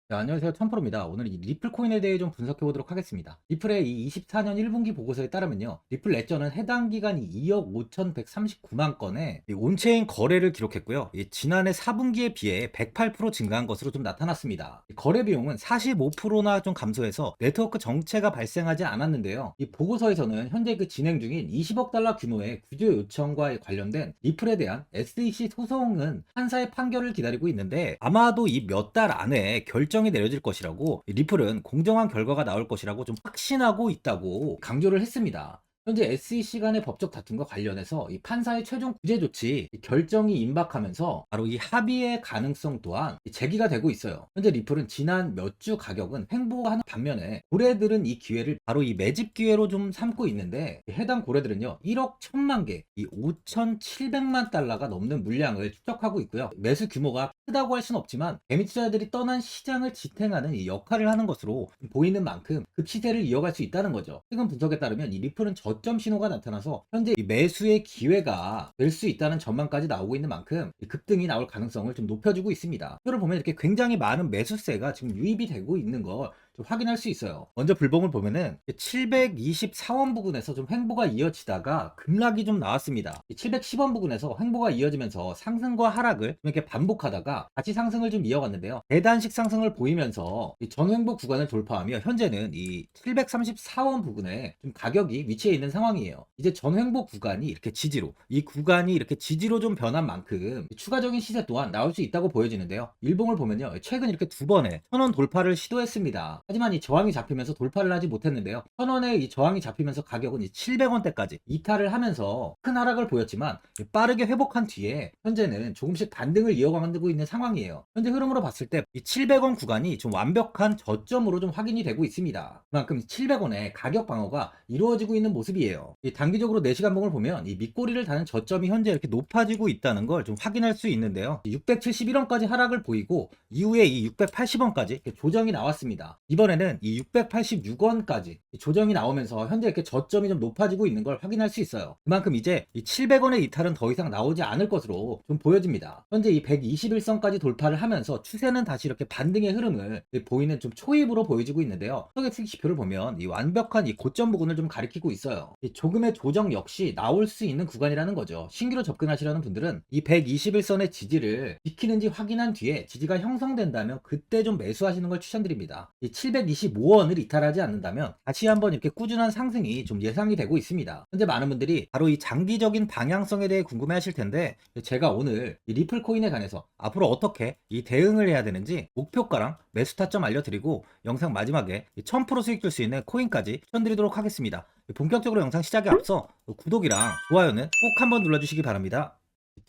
네, 안녕하세요. 천프로입니다. 오늘 이 리플 코인에 대해 좀 분석해 보도록 하겠습니다. 리플의 이 24년 1분기 보고서에 따르면요. 리플 레저는 해당 기간이 2억 5,139만 건의 이 온체인 거래를 기록했고요. 이 지난해 4분기에 비해 108% 증가한 것으로 좀 나타났습니다. 이 거래 비용은 45%나 좀 감소해서 네트워크 정체가 발생하지 않았는데요. 이 보고서에서는 현재 그 진행 중인 20억 달러 규모의 구조 요청과 관련된 리플에 대한 SEC 소송은 판사의 판결을 기다리고 있는데 아마도 이 몇 달 안에 결정이 내려질 것이라고 리플은 공정한 결과가 나올 것이라고 좀 확신하고 있다고 강조를 했습니다. 현재 SEC 간의 법적 다툼과 관련해서 이 판사의 최종 구제 조치 결정이 임박하면서 바로 이 합의의 가능성 또한 제기가 되고 있어요. 현재 리플은 지난 몇 주 가격은 횡보하는 반면에 고래들은 이 기회를 바로 이 매집 기회로 좀 삼고 있는데 해당 고래들은요 1억 1천만 개, 이 5,700만 달러가 넘는 물량을 축적하고 있고요. 매수 규모가 크다고 할 수는 없지만 개미 투자자들이 떠난 시장을 지탱하는 이 역할을 하는 것으로 보이는 만큼 급 시세를 이어갈 수 있다는 거죠. 최근 분석에 따르면 이 리플은 저점 신호가 나타나서 현재 이 매수의 기회가 될 수 있다는 전망까지 나오고 있는 만큼 급등이 나올 가능성을 좀 높여주고 있습니다. 이걸 보면 이렇게 굉장히 많은 매수세가 지금 유입이 되고 있는 걸 좀 확인할 수 있어요. 먼저 불봉을 보면은 724원 부근에서 좀 횡보가 이어지다가 급락이 좀 나왔습니다. 710원 부근에서 횡보가 이어지면서 상승과 하락을 좀 이렇게 반복하다가 같이 상승을 좀 이어갔는데요. 계단식 상승을 보이면서 이 전횡보 구간을 돌파하며 현재는 이 734원 부근에 좀 가격이 위치해 있는 상황이에요. 이제 전횡보 구간이 이렇게 지지로, 이 구간이 이렇게 지지로 좀 변한 만큼 추가적인 시세 또한 나올 수 있다고 보여지는데요. 일봉을 보면요. 최근 이렇게 두 번의 1,000원 돌파를 시도했습니다. 하지만 이 저항이 잡히면서 돌파를 하지 못했는데요. 1,000원의 이 저항이 잡히면서 가격은 이 700원대까지 이탈을 하면서 큰 하락을 보였지만 빠르게 회복한 뒤에 현재는 조금씩 반등을 이어가고 있는 상황이에요. 현재 흐름으로 봤을 때 이 700원 구간이 좀 완벽한 저점으로 좀 확인이 되고 있습니다. 그만큼 700원의 가격 방어가 이루어지고 있는 모습이에요. 이 단기적으로 4시간 봉을 보면 이 밑꼬리를 다는 저점이 현재 이렇게 높아지고 있다는 걸 좀 확인할 수 있는데요. 671원까지 하락을 보이고 이후에 이 680원까지 조정이 나왔습니다. 이번에는 이 686원까지 조정이 나오면서 현재 이렇게 저점이 좀 높아지고 있는 걸 확인할 수 있어요. 그만큼 이제 이 700원의 이탈은 더 이상 나오지 않을 것으로 좀 보여집니다. 현재 이 121선까지 돌파를 하면서 추세는 다시 이렇게 반등의 흐름을 보이는 좀 초입으로 보여지고 있는데요. 서객 지표를 보면 이 완벽한 이 고점 부근을 좀 가리키고 있어요. 이 조금의 조정 역시 나올 수 있는 구간이라는 거죠. 신규로 접근하시려는 분들은 이 121선의 지지를 지키는지 확인한 뒤에 지지가 형성된다면 그때 좀 매수하시는 걸 추천드립니다. 이 725원을 이탈하지 않는다면 다시 한번 이렇게 꾸준한 상승이 좀 예상이 되고 있습니다. 현재 많은 분들이 바로 이 장기적인 방향성에 대해 궁금해 하실 텐데 제가 오늘 이 리플 코인에 관해서 앞으로 어떻게 이 대응을 해야 되는지 목표가랑 매수 타점 알려드리고 영상 마지막에 1000% 수익 줄 수 있는 코인까지 추천드리도록 하겠습니다. 본격적으로 영상 시작에 앞서 구독이랑 좋아요는 꼭 한번 눌러주시기 바랍니다.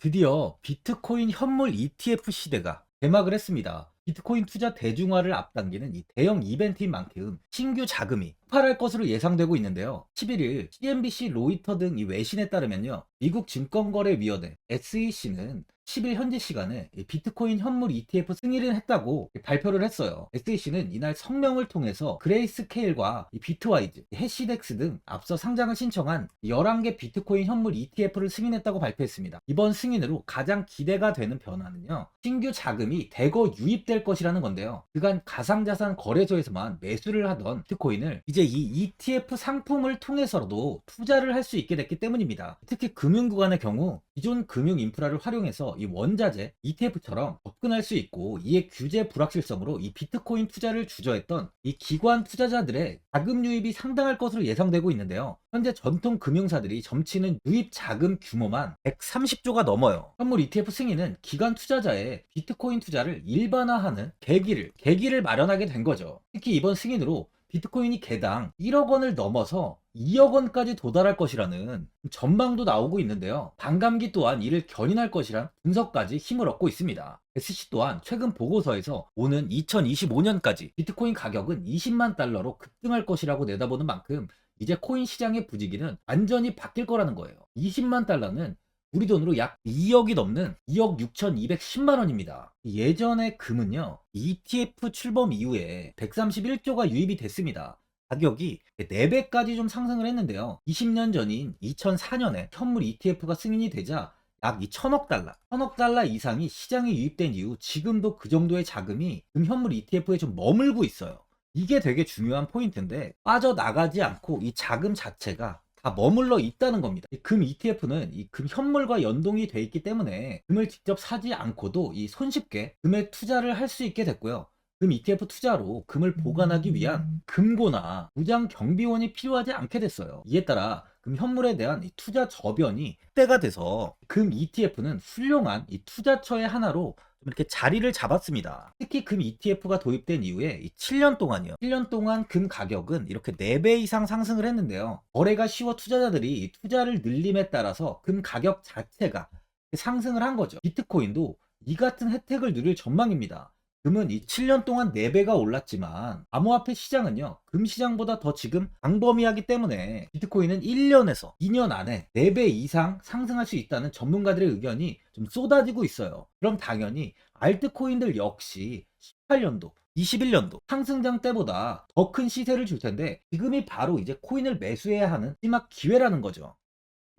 드디어 비트코인 현물 ETF 시대가 개막을 했습니다. 비트코인 투자 대중화를 앞당기는 이 대형 이벤트인 만큼 신규 자금이 폭발할 것으로 예상되고 있는데요. 11일 CNBC, 로이터 등 이 외신에 따르면요. 미국 증권거래위원회 SEC는 10일 현지 시간에 비트코인 현물 ETF 승인을 했다고 발표를 했어요. SEC는 이날 성명을 통해서 그레이스케일과 비트와이즈, 해시덱스 등 앞서 상장을 신청한 11개 비트코인 현물 ETF를 승인했다고 발표했습니다. 이번 승인으로 가장 기대가 되는 변화는요. 신규 자금이 대거 유입될 것이라는 건데요. 그간 가상자산 거래소에서만 매수를 하던 비트코인을 이제 이 ETF 상품을 통해서도 투자를 할 수 있게 됐기 때문입니다. 특히 금융구간의 경우 기존 금융 인프라를 활용해서 이 원자재 ETF처럼 접근할 수 있고 이에 규제 불확실성으로 이 비트코인 투자를 주저했던 이 기관 투자자들의 자금 유입이 상당할 것으로 예상되고 있는데요. 현재 전통 금융사들이 점치는 유입 자금 규모만 130조가 넘어요. 현물 ETF 승인은 기관 투자자의 비트코인 투자를 일반화하는 계기를 마련하게 된 거죠. 특히 이번 승인으로 비트코인이 개당 1억 원을 넘어서 2억 원까지 도달할 것이라는 전망도 나오고 있는데요. 반감기 또한 이를 견인할 것이란 분석까지 힘을 얻고 있습니다. SC 또한 최근 보고서에서 오는 2025년까지 비트코인 가격은 20만 달러로 급등할 것이라고 내다보는 만큼 이제 코인 시장의 부지기는 완전히 바뀔 거라는 거예요. 20만 달러는 우리 돈으로 약 2억이 넘는 2억 6,210만 원입니다. 예전에 금은요, ETF 출범 이후에 131조가 유입이 됐습니다. 가격이 4배까지 좀 상승을 했는데요. 20년 전인 2004년에 현물 ETF가 승인이 되자 약 이 1000억 달러 이상이 시장에 유입된 이후 지금도 그 정도의 자금이 금현물 ETF에 좀 머물고 있어요. 이게 되게 중요한 포인트인데 빠져나가지 않고 이 자금 자체가 다 머물러 있다는 겁니다. 이 금 ETF는 이 금 현물과 연동이 돼 있기 때문에 금을 직접 사지 않고도 이 손쉽게 금에 투자를 할 수 있게 됐고요. 금 ETF 투자로 금을 보관하기 위한 금고나 무장 경비원이 필요하지 않게 됐어요. 이에 따라 금 현물에 대한 이 투자 저변이 확대가 돼서 금 ETF는 훌륭한 이 투자처의 하나로 좀 이렇게 자리를 잡았습니다. 특히 금 ETF가 도입된 이후에 이 7년 동안이요. 7년 동안 금 가격은 이렇게 4배 이상 상승을 했는데요. 거래가 쉬워 투자자들이 이 투자를 늘림에 따라서 금 가격 자체가 상승을 한 거죠. 비트코인도 이 같은 혜택을 누릴 전망입니다. 금은 이 7년 동안 4배가 올랐지만 암호화폐 시장은요, 금 시장보다 더 지금 광범위하기 때문에 비트코인은 1년에서 2년 안에 4배 이상 상승할 수 있다는 전문가들의 의견이 좀 쏟아지고 있어요. 그럼 당연히 알트코인들 역시 18년도 21년도 상승장 때보다 더 큰 시세를 줄 텐데 지금이 바로 이제 코인을 매수해야 하는 마지막 기회라는 거죠.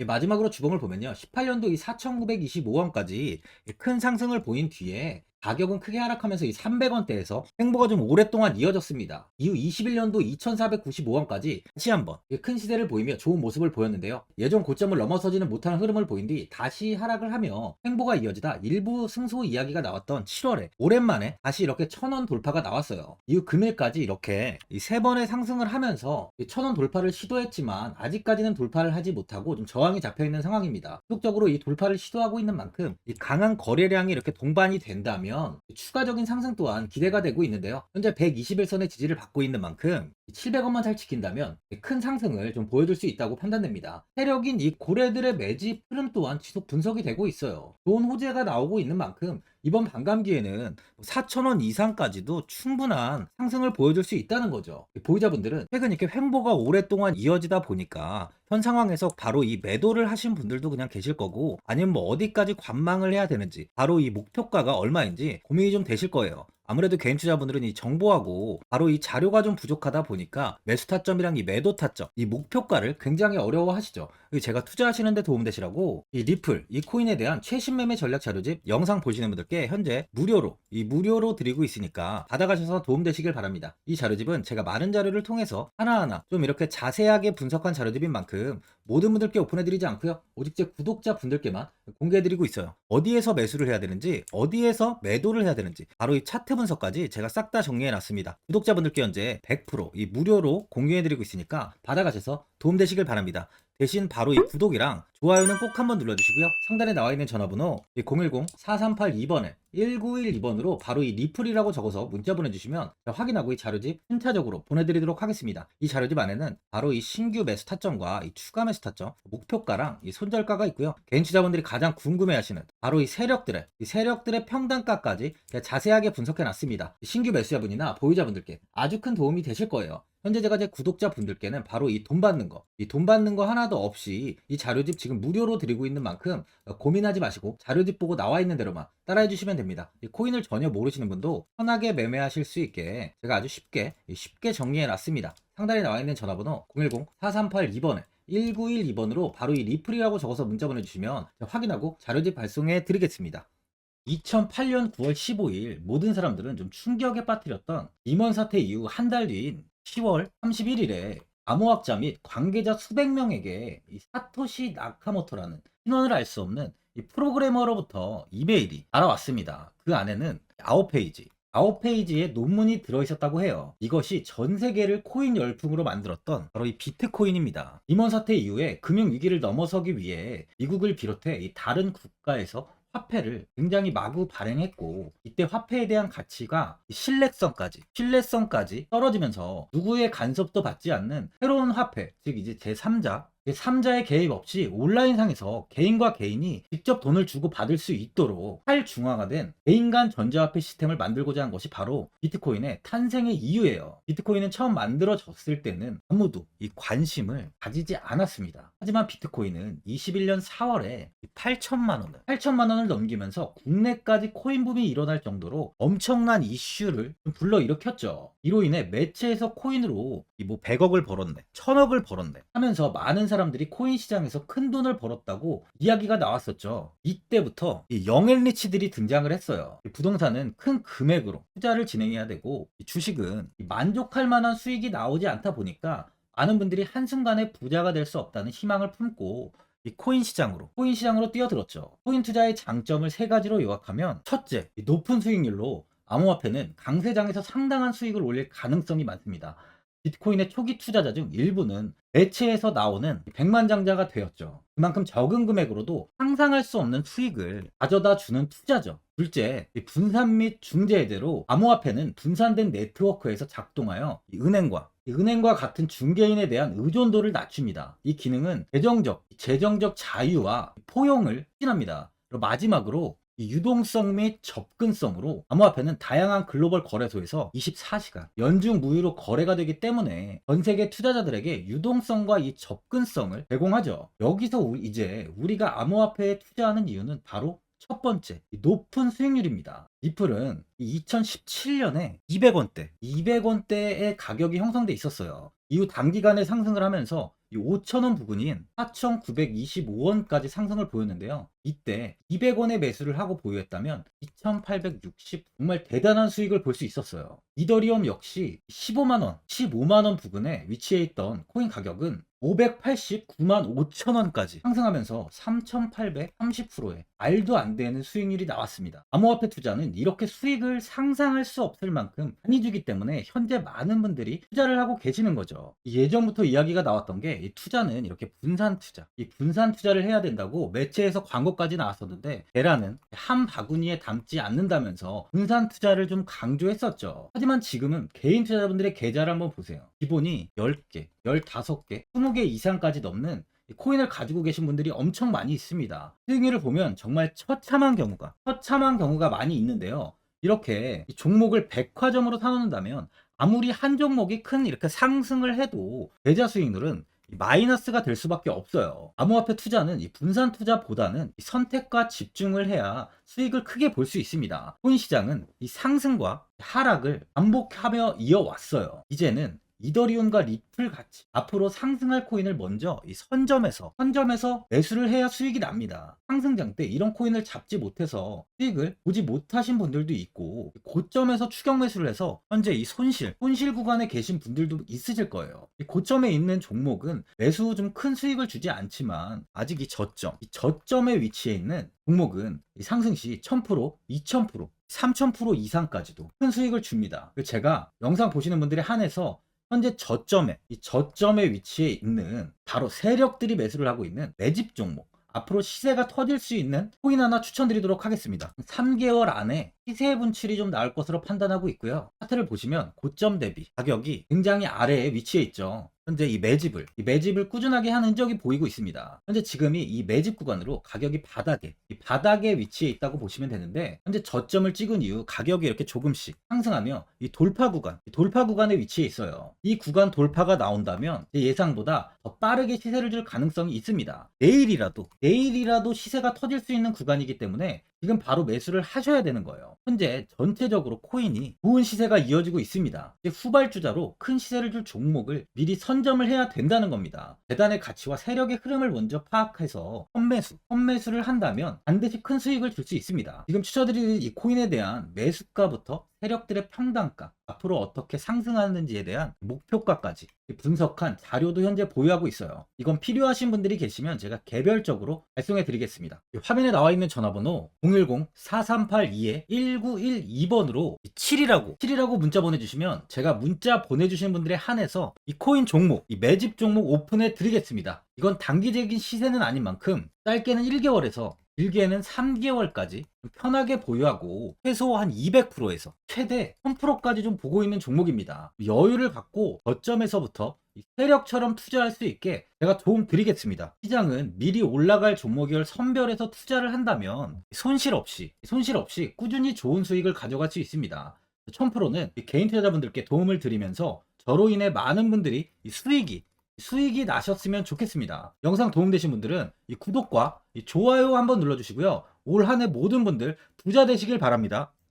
마지막으로 주봉을 보면요. 18년도 이 4,925원까지 큰 상승을 보인 뒤에 가격은 크게 하락하면서 이 300원대에서 횡보가 좀 오랫동안 이어졌습니다. 이후 21년도 2,495원까지 다시 한번 큰 시대를 보이며 좋은 모습을 보였는데요. 예전 고점을 넘어서지는 못하는 흐름을 보인 뒤 다시 하락을 하며 횡보가 이어지다 일부 승소 이야기가 나왔던 7월에 오랜만에 다시 이렇게 1,000원 돌파가 나왔어요. 이후 금일까지 이렇게 이 3번의 상승을 하면서 1,000원 돌파를 시도했지만 아직까지는 돌파를 하지 못하고 좀 저항이 잡혀 있는 상황입니다. 지속적으로 이 돌파를 시도하고 있는 만큼 이 강한 거래량이 이렇게 동반이 된다면 추가적인 상승 또한 기대가 되고 있는데요. 현재 121선의 지지를 받고 있는 만큼 700원만 잘 지킨다면 큰 상승을 좀 보여줄 수 있다고 판단됩니다. 세력인 이 고래들의 매집 흐름 또한 지속 분석이 되고 있어요. 좋은 호재가 나오고 있는 만큼 이번 반감기에는 4,000원 이상까지도 충분한 상승을 보여줄 수 있다는 거죠. 보유자분들은 최근 이렇게 횡보가 오랫동안 이어지다 보니까 현 상황에서 바로 이 매도를 하신 분들도 그냥 계실 거고, 아니면 뭐 어디까지 관망을 해야 되는지, 바로 이 목표가가 얼마인지 고민이 좀 되실 거예요. 아무래도 개인 투자분들은 이 정보하고 바로 이 자료가 좀 부족하다 보니까 매수 타점이랑 이 매도 타점, 이 목표가를 굉장히 어려워하시죠. 제가 투자하시는데 도움되시라고 이 리플, 이 코인에 대한 최신 매매 전략 자료집 영상 보시는 분들께 현재 무료로 드리고 있으니까 받아가셔서 도움되시길 바랍니다. 이 자료집은 제가 많은 자료를 통해서 하나하나 좀 이렇게 자세하게 분석한 자료집인 만큼 모든 분들께 오픈해드리지 않고요. 오직 제 구독자분들께만 공개해드리고 있어요. 어디에서 매수를 해야 되는지, 어디에서 매도를 해야 되는지, 바로 이 차트 분석까지 제가 싹 다 정리해놨습니다. 구독자분들께 현재 100% 무료로 공유해드리고 있으니까 받아가셔서 도움되시길 바랍니다. 대신 바로 이 구독이랑 좋아요는 꼭 한번 눌러주시고요. 상단에 나와 있는 전화번호 010-4382번에 1912번으로 바로 이 리플이라고 적어서 문자 보내주시면 확인하고 이 자료집 순차적으로 보내드리도록 하겠습니다. 이 자료집 안에는 바로 이 신규 매수 타점과 이 추가 매수 타점, 목표가랑 이 손절가가 있고요. 개인 투자분들이 가장 궁금해하시는 바로 이 세력들의 평단가까지 자세하게 분석해놨습니다. 신규 매수자분이나 보유자분들께 아주 큰 도움이 되실 거예요. 현재 제가 제 구독자분들께는 바로 이 돈 받는 거 하나도 없이 이 자료집 지금 무료로 드리고 있는 만큼 고민하지 마시고 자료집 보고 나와 있는 대로만 따라해 주시면 됩니다. 이 코인을 전혀 모르시는 분도 편하게 매매하실 수 있게 제가 아주 쉽게 정리해 놨습니다. 상단에 나와 있는 전화번호 010-4382번에 1912번으로 바로 이 리플이라고 적어서 문자 보내주시면 확인하고 자료집 발송해 드리겠습니다. 2008년 9월 15일 모든 사람들은 좀 충격에 빠뜨렸던 리먼 사태 이후 한 달 뒤인 10월 31일에 암호학자 및 관계자 수백 명에게 이 사토시 나카모토라는 신원을 알 수 없는 이 프로그래머로부터 이메일이 날아왔습니다. 그 안에는 9페이지의 논문이 들어있었다고 해요. 이것이 전 세계를 코인 열풍으로 만들었던 바로 이 비트코인입니다. 리먼 사태 이후에 금융위기를 넘어서기 위해 미국을 비롯해 이 다른 국가에서 화폐를 굉장히 마구 발행했고, 이때 화폐에 대한 가치가 신뢰성까지 떨어지면서 누구의 간섭도 받지 않는 새로운 화폐, 즉 이제 제3자의 개입 없이 온라인상에서 개인과 개인이 직접 돈을 주고 받을 수 있도록 탈중앙화된 개인 간 전자화폐 시스템을 만들고자 한 것이 바로 비트코인의 탄생의 이유예요. 비트코인은 처음 만들어졌을 때는 아무도 이 관심을 가지지 않았습니다. 하지만 비트코인은 21년 4월에 8천만 원을 넘기면서 국내까지 코인 붐이 일어날 정도로 엄청난 이슈를 불러일으켰죠. 이로 인해 매체에서 코인으로 100억을 벌었네, 1000억을 벌었네 하면서 많은 사람들이 코인 시장에서 큰 돈을 벌었다고 이야기가 나왔었죠. 이때부터 이 영앤리치들이 등장을 했어요. 이 부동산은 큰 금액으로 투자를 진행해야 되고, 이 주식은 만족할 만한 수익이 나오지 않다 보니까 많은 분들이 한순간에 부자가 될 수 없다는 희망을 품고 이 코인 시장으로 뛰어들었죠. 코인 투자의 장점을 세 가지로 요약하면, 첫째, 이 높은 수익률로 암호화폐는 강세장에서 상당한 수익을 올릴 가능성이 많습니다. 비트코인의 초기 투자자 중 일부는 매체에서 나오는 백만장자가 되었죠. 그만큼 적은 금액으로도 상상할 수 없는 수익을 가져다 주는 투자죠. 둘째, 이 분산 및 중재대로 암호화폐는 분산된 네트워크에서 작동하여 은행과 같은 중개인에 대한 의존도를 낮춥니다. 이 기능은 재정적 자유와 포용을 추진합니다. 그리고 마지막으로 이 유동성 및 접근성으로 암호화폐는 다양한 글로벌 거래소에서 24시간 연중 무휴로 거래가 되기 때문에 전 세계 투자자들에게 유동성과 이 접근성을 제공하죠. 여기서 이제 우리가 암호화폐에 투자하는 이유는 바로 첫 번째, 이 높은 수익률입니다. 리플은 2017년에 200원대의 가격이 형성돼 있었어요. 이후 단기간에 상승을 하면서 이 5,000원 부근인 4,925원까지 상승을 보였는데요. 이때 200원에 매수를 하고 보유했다면 2,860, 정말 대단한 수익을 볼 수 있었어요. 이더리움 역시 15만원 부근에 위치해 있던 코인 가격은 589만 5천원까지 상승하면서 3,830%의 말도 안 되는 수익률이 나왔습니다. 암호화폐 투자는 이렇게 수익을 상상할 수 없을 만큼 많이 주기 때문에 현재 많은 분들이 투자를 하고 계시는 거죠. 예전부터 이야기가 나왔던 게 이 투자는 이렇게 이 분산 투자를 해야 된다고 매체에서 광고까지 나왔었는데, 테라는 한 바구니에 담지 않는다면서 분산 투자를 좀 강조했었죠. 하지만 지금은 개인 투자자분들의 계좌를 한번 보세요. 기본이 10개, 15개, 20개 이상까지 넘는 코인을 가지고 계신 분들이 엄청 많이 있습니다. 수익률을 보면 정말 처참한 경우가 많이 있는데요. 이렇게 종목을 백화점으로 사놓는다면 아무리 한 종목이 큰 이렇게 상승을 해도 계좌 수익률은 마이너스가 될 수밖에 없어요. 암호화폐 투자는 이 분산 투자보다는 이 선택과 집중을 해야 수익을 크게 볼 수 있습니다. 코인 시장은 이 상승과 하락을 반복하며 이어왔어요. 이제는 이더리움과 리플 같이 앞으로 상승할 코인을 먼저 이 선점에서 매수를 해야 수익이 납니다. 상승장 때 이런 코인을 잡지 못해서 수익을 보지 못하신 분들도 있고, 고점에서 추격 매수를 해서 현재 이 손실 구간에 계신 분들도 있으실 거예요. 이 고점에 있는 종목은 매수 후 좀 큰 수익을 주지 않지만, 아직 이 저점에 위치해 있는 종목은 이 상승 시 1000%, 2000%, 3000% 이상까지도 큰 수익을 줍니다. 제가 영상 보시는 분들에 한해서 현재 저점에 위치해 있는 바로 세력들이 매수를 하고 있는 매집 종목, 앞으로 시세가 터질 수 있는 코인 하나 추천드리도록 하겠습니다. 3개월 안에 시세 분출이 좀 나올 것으로 판단하고 있고요. 차트를 보시면 고점 대비 가격이 굉장히 아래에 위치해 있죠. 현재 이 매집을 꾸준하게 한 흔적이 보이고 있습니다. 현재 지금이 이 매집 구간으로 가격이 바닥에 위치해 있다고 보시면 되는데, 현재 저점을 찍은 이후 가격이 이렇게 조금씩 상승하며 이 돌파 구간에 위치해 있어요. 이 구간 돌파가 나온다면 제 예상보다 더 빠르게 시세를 줄 가능성이 있습니다. 내일이라도 시세가 터질 수 있는 구간이기 때문에 지금 바로 매수를 하셔야 되는 거예요. 현재 전체적으로 코인이 좋은 시세가 이어지고 있습니다. 이제 후발주자로 큰 시세를 줄 종목을 미리 선점을 해야 된다는 겁니다. 재단의 가치와 세력의 흐름을 먼저 파악해서 선매수를 한다면 반드시 큰 수익을 줄 수 있습니다. 지금 추천드리는 이 코인에 대한 매수가부터 세력들의 평단가, 앞으로 어떻게 상승하는지에 대한 목표가까지 분석한 자료도 현재 보유하고 있어요. 이건 필요하신 분들이 계시면 제가 개별적으로 발송해 드리겠습니다. 화면에 나와 있는 전화번호 010-4382-1912번으로 7이라고 문자 보내주시면 제가 문자 보내주신 분들에 한해서 이 코인 종목, 이 매집 종목 오픈해 드리겠습니다. 이건 단기적인 시세는 아닌 만큼 짧게는 1개월에서 길게는 3개월까지 편하게 보유하고 최소 한 200%에서 최대 1000%까지 좀 보고 있는 종목입니다. 여유를 갖고 저점에서부터 세력처럼 투자할 수 있게 제가 도움 드리겠습니다. 시장은 미리 올라갈 종목을 선별해서 투자를 한다면 손실 없이 꾸준히 좋은 수익을 가져갈 수 있습니다. 1000%는 개인 투자자분들께 도움을 드리면서 저로 인해 많은 분들이 수익이 나셨으면 좋겠습니다. 영상 도움되신 분들은 이 구독과 이 좋아요 한번 눌러주시고요. 올 한 해 모든 분들 부자 되시길 바랍니다.